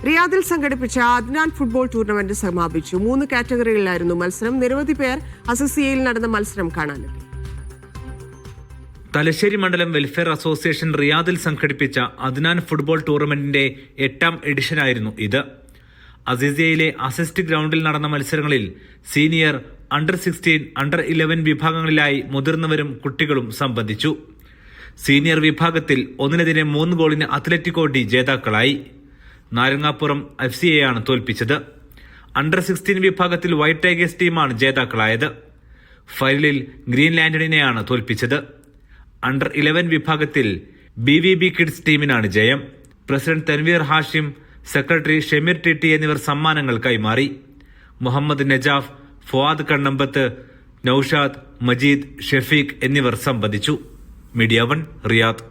റിയാദിൽ സംഘടിപ്പിച്ച Adnan football tournament സമാപിച്ചു. 3 കാറ്റഗറികളിലായിരുന്നു മത്സരം. നിരവധി പേർ അസസിയയിൽ നടന്ന മത്സരം കാണാനെത്തി. തലശ്ശേരി മണ്ഡലം വെൽഫെയർ അസോസിയേഷൻ റിയാദിൽ സംഘടിപ്പിച്ച അദ്നാൻ ഫുട്ബോൾ ടൂർണമെന്റിന്റെ 8ാം എഡിഷനായിരുന്നു ഇത്. അസീസിയയിലെ അസിസ്റ്റ് ഗ്രൗണ്ടിൽ നടന്ന മത്സരങ്ങളിൽ സീനിയർ, അണ്ടർ 16, അണ്ടർ 11 വിഭാഗങ്ങളിലായി മുതിർന്നവരും കുട്ടികളും സംബന്ധിച്ചു. സീനിയർ വിഭാഗത്തിൽ 1-3 ഗോളിന് അത്ലറ്റിക്കോ ഡി ജേതാക്കളായി. നാരങ്ങാപ്പുറം FCയെയാണ് തോൽപ്പിച്ചത്. അണ്ടർ 16 വിഭാഗത്തിൽ വൈറ്റ് ടൈഗേഴ്സ് ടീമാണ് ജേതാക്കളായത്. ഫൈനലിൽ ഗ്രീൻ ലാൻഡണിനെയാണ് തോൽപ്പിച്ചത്. അണ്ടർ 11 വിഭാഗത്തിൽ BVB കിഡ്സ് ടീമിനാണ് ജയം. പ്രസിഡന്റ് തൻവീർ ഹാഷിം, സെക്രട്ടറി ഷമീർ ടിട്ടി എന്നിവർ സമ്മാനങ്ങൾ കൈമാറി. മുഹമ്മദ് നജാഫ്, ഫുആദ് കണ്ണമ്പത്ത്, നൌഷാദ്, മജീദ്, ഷഫീഖ് എന്നിവർ സംബന്ധിച്ചു. Media 1 Riyadh.